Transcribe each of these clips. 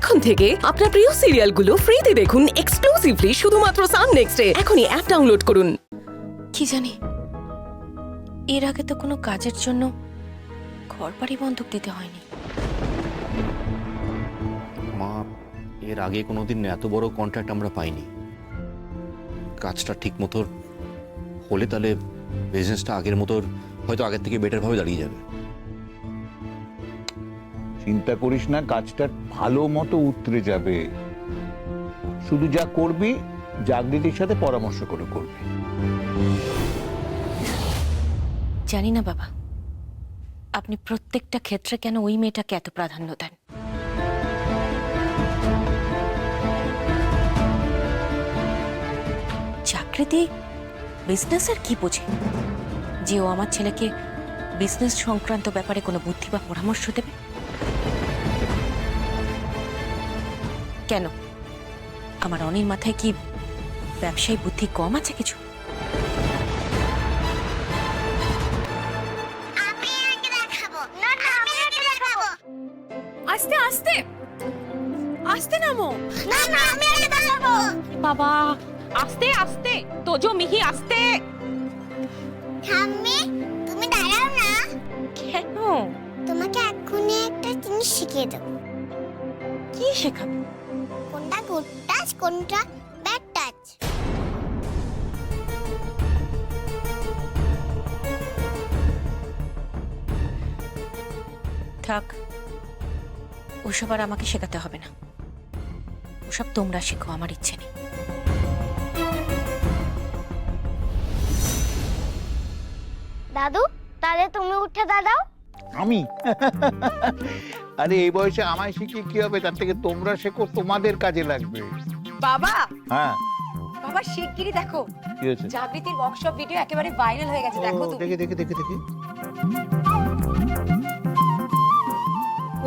এখন থেকে আপনার প্রিয় সিরিয়ালগুলো ফ্রিতে দেখুন এক্সক্লুসিভলি শুধুমাত্র সান নেক্সটে। এখনই অ্যাপ ডাউনলোড করুন। কি জানি, এর আগে তো কোনো কাজের জন্য ঘর বাড়ি বন্ধক দিতে হয়নি। মা, এর আগে কোনোদিন এত বড় কন্ট্রাক্ট আমরা পাইনি। কাজটা ঠিক মতো হলে তাহলে বিজনেসটা আগের মতো, হয়তো আগের থেকে বেটার ভাবে দাঁড়িয়ে যাবে। চিন্তা করিস না, কাজটা ভালো মতো উতরে যাবে। শুধু যা করবি জাগৃতির সাথে পরামর্শ করে করবি। জানি না বাবা, আপনি প্রত্যেকটা ক্ষেত্রে কেন ওই মেয়েটাকে এত প্রাধান্য দেন। চাকরিতে বিজনেসের কি বোঝে যে ও আমার ছেলেকে বিজনেস সংক্রান্ত ব্যাপারে কোনো বুদ্ধি বা পরামর্শ দেবে? কেন আমার অনির মাথায় কি ব্যবসায়ী বুদ্ধি কম আছে কিছু? আস্তে আস্তে আস্তে নামো। না না, আমি আগে দেখাবো। বাবা আস্তে আস্তে, তোজো মিহি আস্তে। ঠাম্মি, তুমি দাঁড়াও না। কেন? তোমাকে এক্ষুনি একটা জিনিস শিখিয়ে দেবো। কি শেখাবে? কোনটা গুড টাচ, কোনটা ব্যাড টাচ। থাক, ওসব আর আমাকে শেখাতে হবে না। ওসব তোমরা শেখো, আমার ইচ্ছে নেই। দাদু, তাহলে তুমি উঠে দাঁড়াও। আমি আরে এই বয়সে আমায় শিখিয়ে কি হবে? তার থেকে তোমরা শেখো, তোমাদের কাজে লাগবে। বাবা হ্যাঁ, বাবা শিগগিরই দেখো, কি হয়েছে? জাগৃতির ওয়ার্কশপ ভিডিও একেবারে ভাইরাল হয়ে গেছে। দেখো ও, তুমি। দেখি দেখি দেখি দেখি।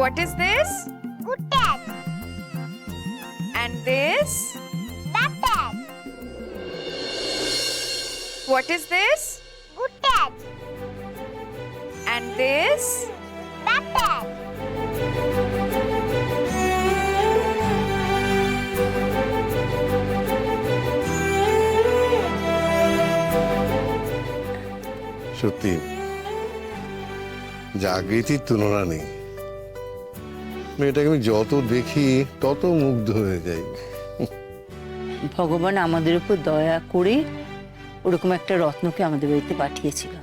What is this? Good touch, And this? Bad touch, What is this? Good touch, And this? Bad touch. সত্যি জাগৃতির তুলনা নেই। মেয়েটাকে আমি যত দেখি তত মুগ্ধ হয়ে যাই। ভগবান আমাদের উপর দয়া করে ওরকম একটা রত্নকে আমাদের বাড়িতে পাঠিয়েছিল,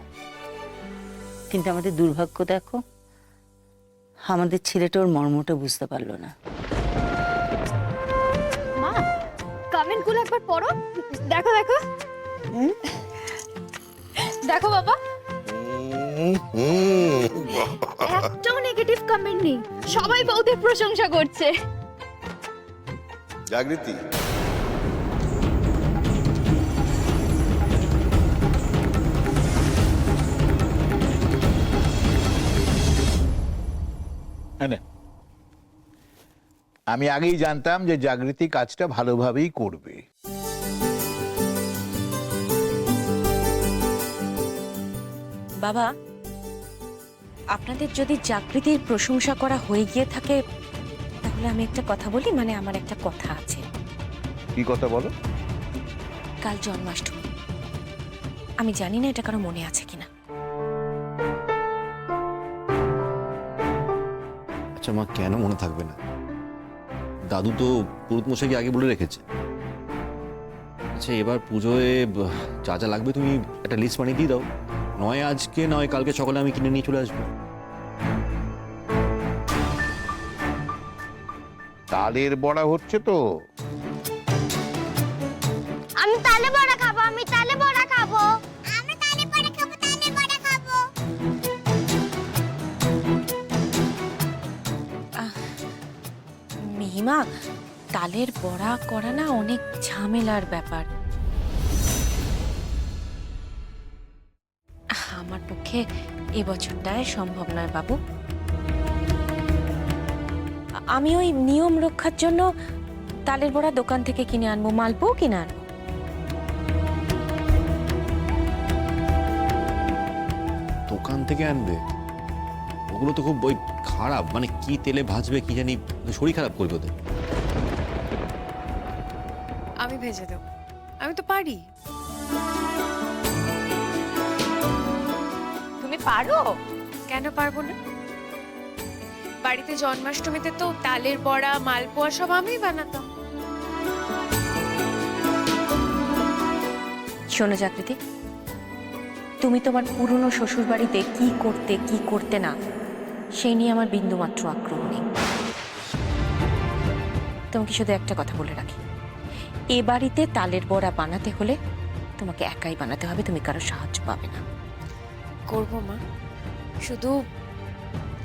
কিন্তু আমাদের দুর্ভাগ্য দেখো, আমাদের ছেলেটা ওর মর্মটা বুঝতে পারলো না। মা, কমেন্ট গুলো একবার পড়ো। দেখো দেখো দেখো বাবা, একটাও নেগেটিভ কমেন্ট নেই, সবাই বউদের প্রশংসা করছে। জাগৃতি, হ্যাঁ, আমি আগেই জানতাম যে জাগৃতি কাজটা ভালোভাবেই করবে। বাবা, আপনাদের যদি জাগৃতির প্রশংসা করা হয়ে গিয়ে থাকে, তাহলে আমি একটা কথা বলি, মানে আমার একটা কথা আছে। কি কথা বলো? কাল জন্মাষ্টমী, আমি জানি না এটা কারো মনে আছে কিনা। আচ্ছা মা, কেন মনে থাকবে না? দাদু তো পুরুত মশাইকে আগে বলে রেখেছে। আচ্ছা, এবার পুজোয় যা যা লাগবে তুমি একটা লিস্ট বানিয়ে দিয়ে দাও। নয় আজকে নয় কালকে সকালে আমি কিনে নিয়ে চলে আসবো। তালের বড়া হচ্ছে তো। আমি তালে বড়া খাবো, আমি তালে বড়া খাবো। আমি তালে বড়া খাবো, তালে বড়া খাবো। মিহিমা, তালের বড়া করা না অনেক ঝামেলার ব্যাপার। আমার পক্ষে এবছরটায় সম্ভব নয় বাবু। আমি ওই নিয়ম রক্ষার জন্য তালের বড়া দোকান থেকে কিনে আনবো, মালপোও কিনে আনবো। দোকান থেকে আনবে? ওগুলো তো খুব ওই খারাপ, মানে কি তেলে ভাজবে কি জানি, শরীর খারাপ করবে ওদের। আমি ভেজে দেব, আমি তো পারি। তুমি পারো? কেন পারবো না? বাড়িতে জন্মাষ্টমীতে তো তালের বড়া, মালপোয়া সব আমিই বানাতাম। শোনো জাগৃতি, তুমি তোমার পুরনো শ্বশুর বাড়িতে কি করতে না সেই নিয়ে আমার বিন্দুমাত্র আগ্রহ নেই। তোমাকে শুধু একটা কথা বলে রাখি, এ বাড়িতে তালের বড়া বানাতে হলে তোমাকে একাই বানাতে হবে, তুমি কারো সাহায্য পাবে না। করবো মা, শুধু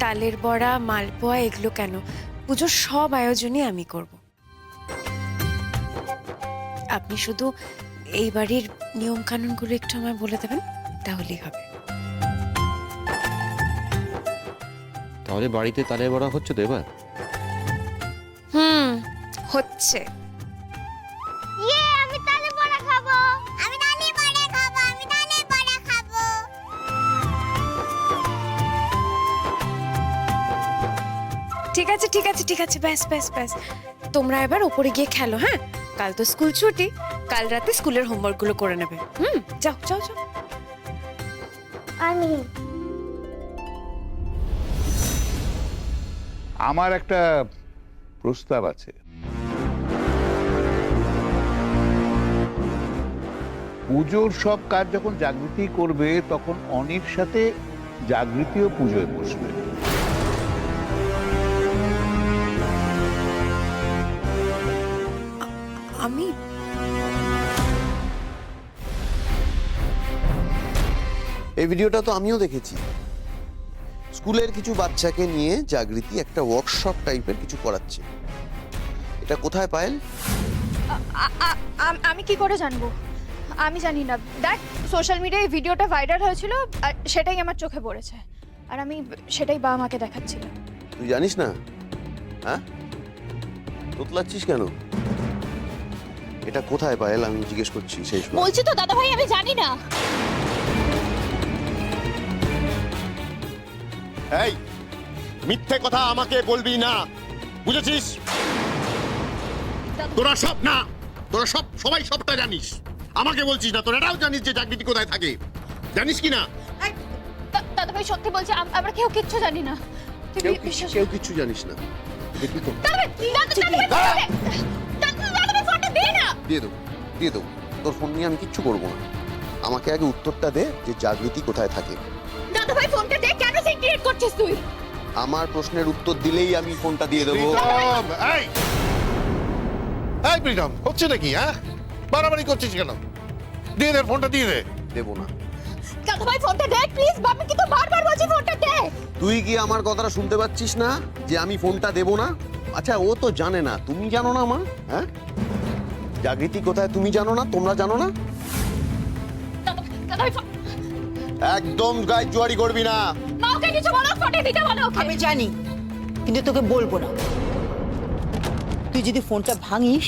তালের বড়া, মালপোয়া এগুলো কেন, পুজোর সব আয়োজনই আমি করব। আপনি শুধু এই বাড়ির নিয়ম কানুনগুলো একটু আমায় বলে দেবেন, তাহলেই হবে। তাহলে বাড়িতে তালের বড়া হচ্ছে তো এবার? হচ্ছে। আমি তালে বড়া খাবো, আমি তালে বড়া খাবো, আমি তালে বড়া খাবো। ঠিক আছে ঠিক আছে ঠিক আছে, ব্যাস ব্যাস ব্যাস, তোমরা এবার ওপরে গিয়ে খেলো। হ্যাঁ, কাল তো স্কুল ছুটি, কাল রাতে স্কুলের হোমওয়ার্ক গুলো করে নেবে। যাও যাও যাও। আমি আমার একটা প্রস্তাব আছে। পুজোর সব কাজ যখন জাগৃতি করবে তখন অনির সাথে জাগৃতিও পুজোয় বসবে। আমি এই ভিডিওটা তো আমিও দেখেছি। স্কুলের কিছু বাচ্চাকে নিয়ে জাগৃতি একটা ওয়ার্কশপ টাইপের কিছু করাচ্ছে। এটা কোথায় পায়েল? আমি কি করে জানবো? আমি জানি না। দেখ, সোশ্যাল মিডিয়ায় ভিডিওটা ভাইরাল হয়েছিল আর সেটাই আমার চোখে পড়েছে, আর আমি সেটাই বাবা মাকে দেখাচ্ছিলাম। তুই জানিস না? হ্যাঁ, তোতলাচ্ছিস কেন? এটা কোথায় পায়েল আমি জিজ্ঞেস করছি সেই সময়। বলছি তো দাদা ভাই, আমি জানি না। এই মিথ্যে কথা আমাকে বলবি না, বুঝেছিস? তোরা সব সবাই সবটা জানিস, আমাকে বলছিস না। তোরা এটাও জানিস যে জাগৃতি কোথায় থাকে, জানিস কি না? দাদা ভাই সত্যি বলছি, আমরা কেউ কিচ্ছু জানি না। তুই বিশ্বাস কেউ কিছু জানিস না। দেখি তো, দাদা ভাই, ফোনটা দে না। দিয়ে দেবো। তোর ফোন নিয়ে আমি কিচ্ছু করবো না। আমাকে আগে উত্তরটা দে যে জাগৃতি কোথায় থাকে। দাদা ভাই ফোনটা দে, কেন সিন ক্রিয়েট করছিস তুই? আমার প্রশ্নের উত্তর দিলেই আমি ফোনটা দিয়ে দেবো। এই প্রীতম, হচ্ছে নাকি? হ্যাঁ, বাড়াবাড়ি করছিস কেন? দিয়ে দে ফোনটা, দিয়ে দে। দেবো না। দাদা ভাই ফোনটা দে প্লিজ, আমি কিন্তু বারবার বলছি ফোনটা দে। তুই কি আমার কথাটা শুনতে পাচ্ছিস না যে আমি ফোনটা দেবো না? আচ্ছা, ও তো জানে না, তুমি জানো না মা? হ্যাঁ, জাগৃতি কোথায় তুমি জানো না? তোমরা জানো না? দাদা ভাই একদম গায়ে জোয়ারি করবি না। মা, ওকে কিছু বলো, ফোনটা দিতে বলো ওকে। আমি জানি, কিন্তু তোকে বলবো না। তুই যদি ফোনটা ভাঙিস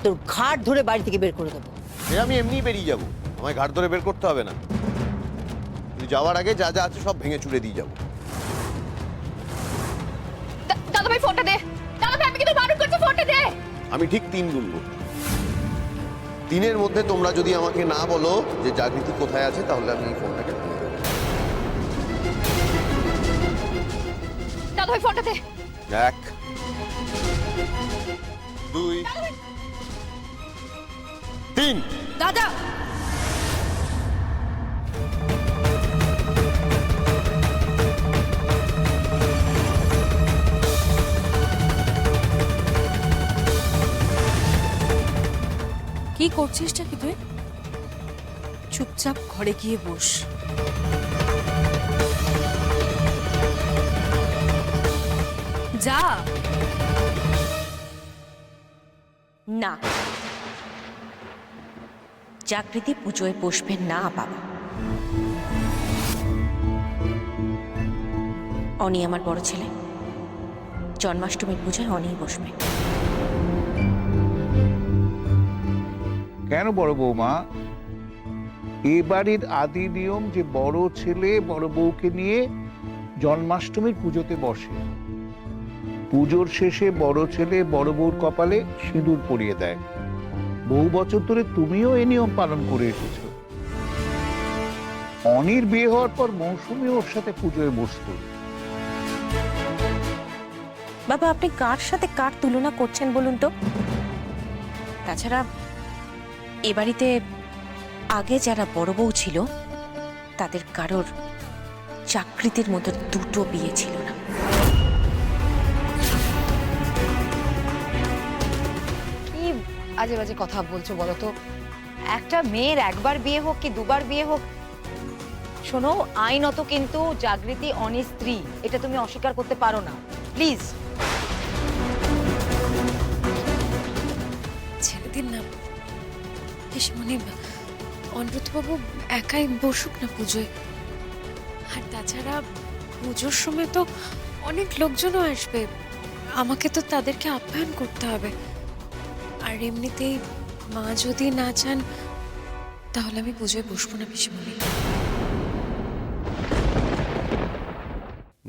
তোর ঘাট ধরে বাড়ি থেকে বের করে দেবো। আমি এমনি বেরিয়ে যাবো, আমায় ঘাট ধরে বের করতে হবে না। তুই যাওয়ার আগে যা যা আছে সব ভেঙে চুরে দিয়ে যাবো। দাদা ভাই ফোনটা দে। দাদা ভাই, আমি কিন্তু বারণ করছি, ফোনটা দে। আমি ঠিক 3 গুনবো। 3-এর মধ্যে তোমরা যদি আমাকে না বলো যে জাগৃতি কোথায় আছে, তাহলে আমি এই ফোনটাকে দিয়ে দেবো। দাদা ভাই ফোনটা দে। 1 2 3। দাদা কি করছিসটা কি তুই? চুপচাপ ঘরে গিয়ে বস। যা। না, জাগৃতি পুজোয় বসবে না বাবা। অনি আমার বড় ছেলে, জন্মাষ্টমীর পুজোয় অনিই বসবে। কেন বড় বৌমা? এ বাড়ির আদি নিয়ম যে বড় ছেলে বড় বউকে নিয়ে জন্মাষ্টমীর পুজোতে বসে। পুজোর শেষে বড় ছেলে বড় বউর কপালে সিঁদুর পরিয়ে দেয়। বহু বছর ধরে তুমিও এই নিয়ম পালন করে এসেছো। অনির বিয়ে হওয়ার পর মৌসুমী ওর সাথে পুজোয় বসতো। বাবা, আপনি কার সাথে কার তুলনা করছেন বলুন তো? তাছাড়া এ বাড়িতে আগে যারা বড় বউ ছিল তাদের কারোর চাকরিদের মতো দুটো বিয়ে ছিল না। কি আজে বাজে কথা বলছো বলো তো? একটা মেয়ের একবার বিয়ে হোক কি দুবার বিয়ে হোক, শোনো, আইনত কিন্তু জাগৃতি অনি স্ত্রী, এটা তুমি অস্বীকার করতে পারো না, প্লিজ। ছেড়ে দিন না পিসমণি, অনুব্রতবাবু একাই বসুক না পুজোয়। আর তাছাড়া পুজোর সময় তো অনেক লোকজনও আসবে, আমাকে তো তাদেরকে আপ্যায়ন করতে হবে। আর এমনিতেই মা যদি না চান তাহলে আমি পুজোয় বসবো না পিসমণি।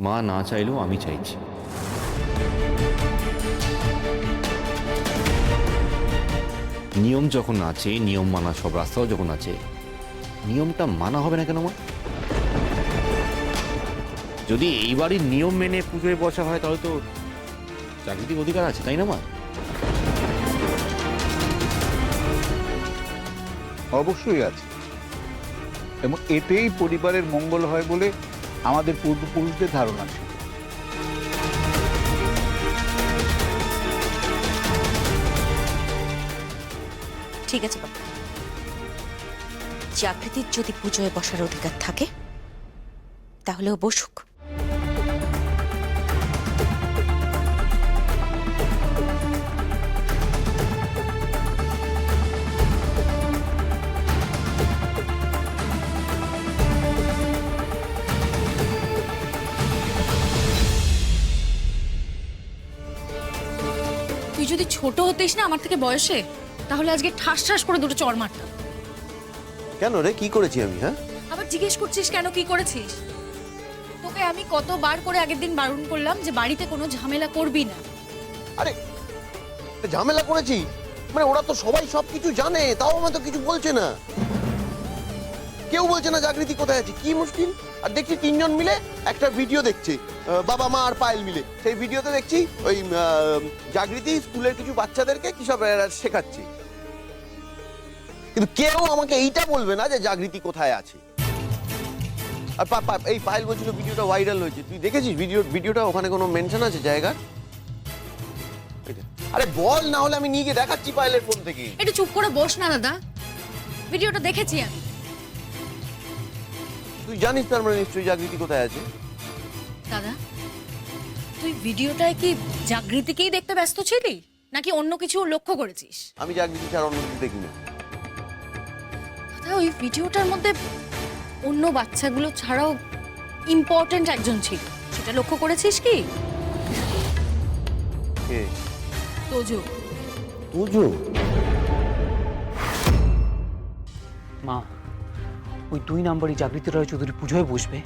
মা না চাইলেও আমি চাইছি। নিয়ম যখন আছে, নিয়ম মানা সব রাস্তাও যখন আছে, নিয়মটা মানা হবে না কেন মা? যদি এই বাড়ির নিয়ম মেনে পুজোয় বসা হয় তাহলে তো চাকরির অধিকার আছে, তাই না মা? অবশ্যই আছে, এবং এতেই পরিবারের মঙ্গল হয় বলে আমাদের পূর্বপুরুষদের ধারণা ছিল। ঠিক আছে বাবা, জাগৃতির যদি পুজোয় বসার অধিকার থাকে তাহলেও বসুক। তুই যদি ছোট হতিস না আমার থেকে বয়সে, তাহলে আজকে ঠাস ঠাস করে দুটো চড় মারতাম। কেন রে, কি করেছি আমি? হ্যাঁ, আবার জিজ্ঞেস করছিস কেন কি করেছিস? তোকে আমি কতবার করে আগের দিন বারণ করলাম যে বাড়িতে কোনো ঝামেলা করবি না। আরে ঝামেলা করেছি মানে ওরা তো সবাই সবকিছু জানে, তাও আমার তো কিছু বলছে না। কেউ বলছে না জাগৃতি কোথায় আছে, কি মুশকিল। আর দেখছি তিনজন মিলে একটা ভিডিও দেখছে, বাবা মা আর পায়েল মিলে। সেই ভিডিওতে দেখছি ওই জাগৃতি স্কুলের কিছু বাচ্চাদেরকে কি সব শেখাচ্ছে, কিন্তু কেউ আমাকে এইটা বলবে না যে জাগৃতি কোথায় আছে। আর এই পায়েল বলছিল ভিডিওটা ভাইরাল হয়েছে, তুই দেখেছিস ভিডিওটা? ওখানে কোনো মেনশন আছে জায়গার? আরে বল, না হলে আমি নিয়ে গিয়ে দেখাচ্ছি পায়েলের ফোন থেকে। একটু চুপ করে বস না দাদা, ভিডিওটা দেখেছি আমি। তুই জানিস তার মানে নিশ্চয়ই জাগৃতি কোথায় আছে। দাদা, তুই ভিডিওটায় কি জাগৃতিকেই দেখতে ব্যস্ত ছিলি নাকি অন্য কিছু লক্ষ্য করেছিস? আমি জাগৃতি ছাড়া অন্য কিছু দেখি না। দাদা, ওই ভিডিওটার মধ্যে অন্য বাচ্চাগুলো ছাড়াও ইম্পর্টেন্ট একজন ছিল, সেটা লক্ষ্য করেছিস কি? কে? তোজো। তোজো? মা, ওই 2 নম্বরই জাগৃতি রয় চৌধুরী পুজোয় বসবে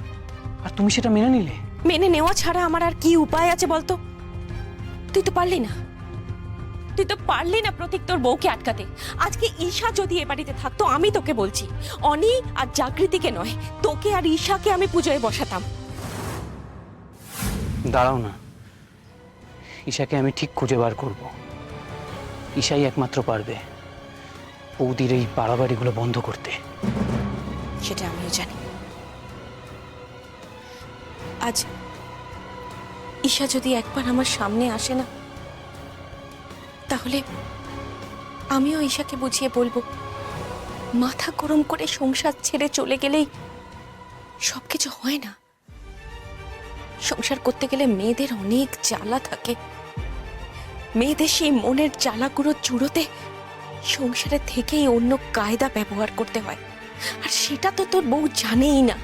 আর তুমি সেটা মেনে নিলে? মেনে নেওয়া ছাড়া আমার আর কি উপায় আছে বলতো? তুই তো পারলি না, প্রতীক তোর বউকে আটকাতে। আজকে ঈশা যদি এ বাড়িতে থাকতো, আমি তোকে বলছি, অনি আর জাগৃতিকে নয়, তোকে আর ঈশাকে আমি পুজোয় বসাতাম। দাঁড়াও না, ঈশাকে আমি ঠিক খুঁজে বার করব। ঈশাই একমাত্র পারবে বৌদির এই বাড়াবাড়িগুলো বন্ধ করতে। সেটা আমিও জানি। আজ ঈশা যদি একবার আমার সামনে আসে না, তাহলে আমিও ঈশাকে বুঝিয়ে বলবো, মাথা গরম করে সংসার ছেড়ে চলে গেলেই সবকিছু হয় না। সংসার করতে গেলে মেয়েদের অনেক জ্বালা থাকে। মেয়েদের সেই মনের জ্বালাগুলো জুড়োতে সংসারে থেকেই অন্য কায়দা ব্যবহার করতে হয়, আর সেটা তো তোর বউ জানেই না।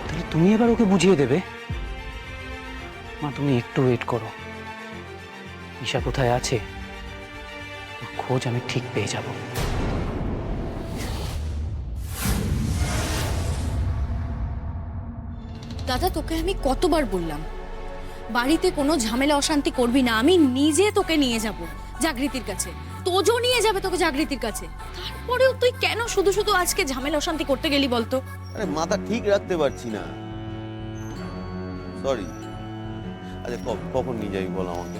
তাহলে তুমি এবার ওকে বুঝিয়ে দেবে? মা, তুমি একটু ওয়েট করো, ঈশা কোথায় আছে ওর খোঁজ আমি ঠিক পেয়ে যাব। দাদা তোকে আমি কতবার বললাম বাড়িতে কোনো ঝামেলা অশান্তি করবি না, আমি নিজে তোকে নিয়ে যাব জাগৃতির কাছে, তোজো নিয়ে যাবে তোকে জাগৃতির কাছে। তারপরেও তুই কেন শুধু শুধু আজকে ঝামেলা অশান্তি করতে গেলি বলতো? আরে মাথা ঠিক রাখতে পারছি না, সরি। আচ্ছা কখন নিয়ে যাবি বল আমাকে?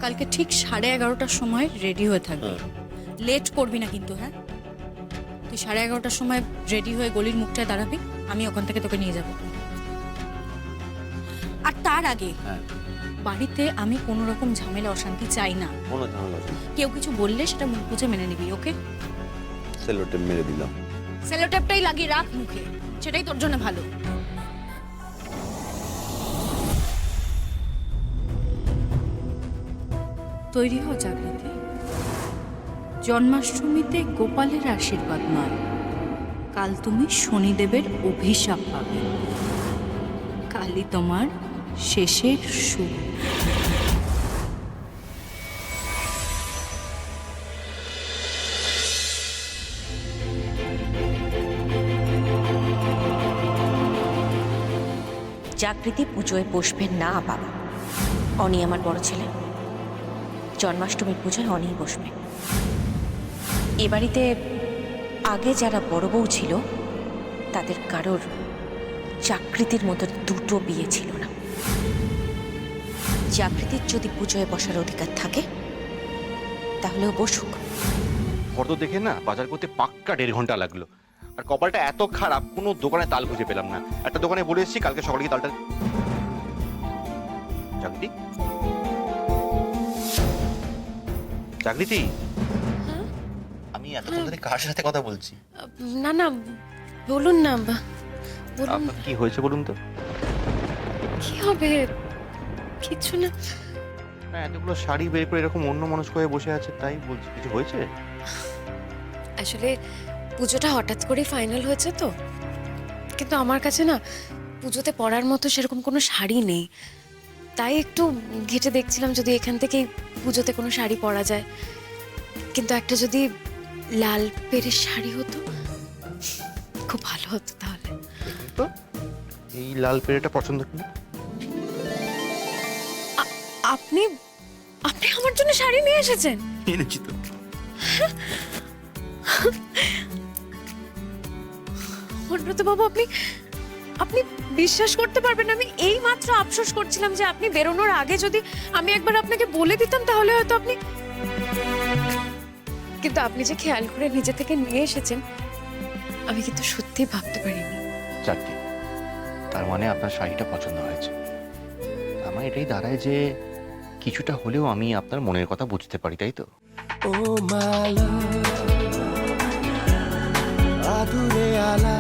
কালকে ঠিক 11:30টার সময় রেডি হয়ে থাকবি, লেট করবি না কিন্তু। হ্যাঁ, তুই 11:30টার সময় রেডি হয়ে গলির মুখটায় দাঁড়াবি, আমি ওখান থেকে তোকে নিয়ে যাব। আর তার আগে বাড়িতে আমি কোনো রকম ঝামেলা অশান্তি চাই না। কোনো ঝামেলা নেই। কেউ কিছু বললে সেটা মুখ বুঝে মেনে নিবি, ওকে? সেলোটেপ মেরে দিলাম। সেলোটেপটাই লাগিয়ে রাখ মুখে, সেটাই তোর জন্য ভালো। তৈরি হও জাগৃতি, জন্মাষ্টমীতে গোপালের আশীর্বাদ নয়, কাল তুমি শনিদেবের অভিশাপ পাবে। কালই তোমার শেষের শুরু। জাগৃতি পুজোয় বসবেন না বাবা। অনি আমার বড় ছেলে, জন্মাষ্টমীর পুজোয় অনি বসবে। এ বাড়িতে আগে যারা বড় বউ ছিল তাদের কারোর জাগৃতির মতো দুটো বিয়ে ছিল না। জাগৃতির যদি পুজোয় বসার অধিকার থাকে তাহলেও বসুক। ফটো দেখে না বাজার করতে পাক্কা 1.5 ঘন্টা লাগলো। আর কপালটা এত খারাপ, কোনো দোকানে তাল খুঁজে পেলাম না। একটা দোকানে বলে এসেছি কালকে সকালে গিয়ে তালটা। জাগৃতি, জাগৃতি, আমি এতক্ষণ ধরে কার সাথে কথা বলছি? না না, বলুন না, বলুন। আপনার কি হয়েছে বলুন তো? কি হবে? কিছু না। না, এতগুলো শাড়ি বের করে এরকম অন্য মানুষ হয়ে বসে আছে, তাই বলছি। কিছু হয়েছে? আসলে পুজোটা হঠাৎ করে ফাইনাল হয়েছে তো, কিন্তু আমার কাছে না পুজোতে পরার মতো সেরকম কোনো শাড়ি নেই। তাই একটু ঘেটে দেখছিলাম যদি এখান থেকেই পুজোতে কোনো শাড়ি পরা যায়। কিন্তু একটা যদি লাল পেরের শাড়ি হতো খুব ভালো হতো। তাহলে তো এই লাল পেরেটা পছন্দ কিনা? আপনি আপনি আমার জন্য শাড়ি নিয়ে এসেছেন? এনেছি তো। অনুব্রত বাবু, আপনি বিশ্বাস করতে পারবেন না, আমি এই মাত্র আফসোস করছিলাম যে আপনি বেরোনোর আগে যদি আমি একবার আপনাকে বলে দিতাম তাহলে হয়তো আপনি। কিন্তু আপনি যে খেয়াল করে নিজে থেকে নিয়ে এসেছেন আমি কিন্তু সত্যি ভাবতে পারিনি। যাকে তার মানে আপনার শাড়িটা পছন্দ হয়েছে। আমার এটাই দাঁড়ায় যে কিছুটা হলেও আমি আপনার মনের কথা বুঝতে পারি, তাই তো? ও মালা আদুরে আলা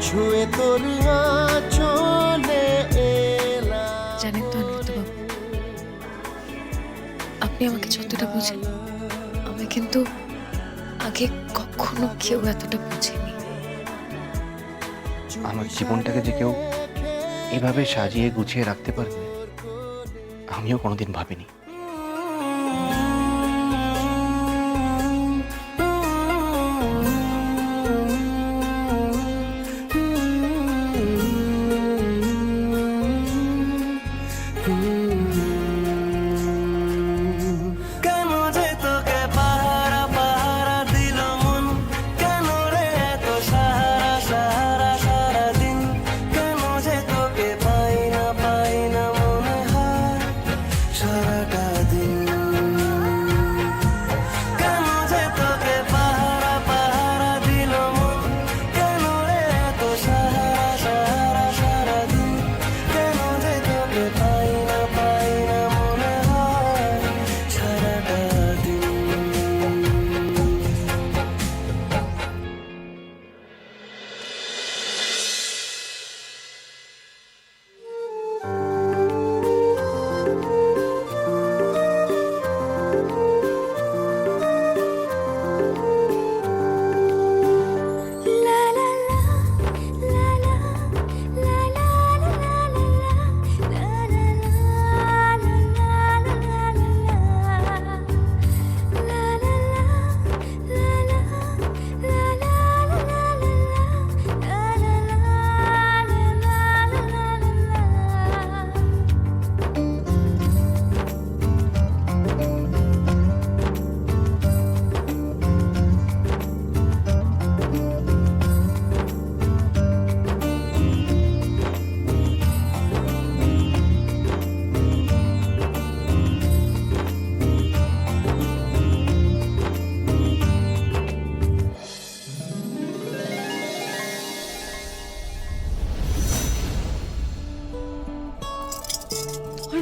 ছুঁয়ে তোর চলে এলা। জানেন তো অনুব্রত বাবু, আপনি আমাকে যতটা বুঝেন আমি কিন্তু আগে কখনো কেউ এতটা বুঝেনি। আমার জীবনটাকে যে কেউ এভাবে সাজিয়ে গুছিয়ে রাখতে পারবে আমিও কোনোদিন ভাবিনি। কেন যে তোকে পাহারা পাহারা দিল মন, কেন রে এত সাহারা সাহারা সারা দিন, কেন যে তোকে পাই না মনে হয় সারাটা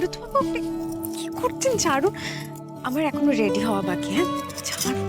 অনিরুদ্ধবাবু আপনি কি করছেন? ছাড়ুন, আমার এখনো রেডি হওয়া বাকি। হ্যাঁ ছাড়ুন।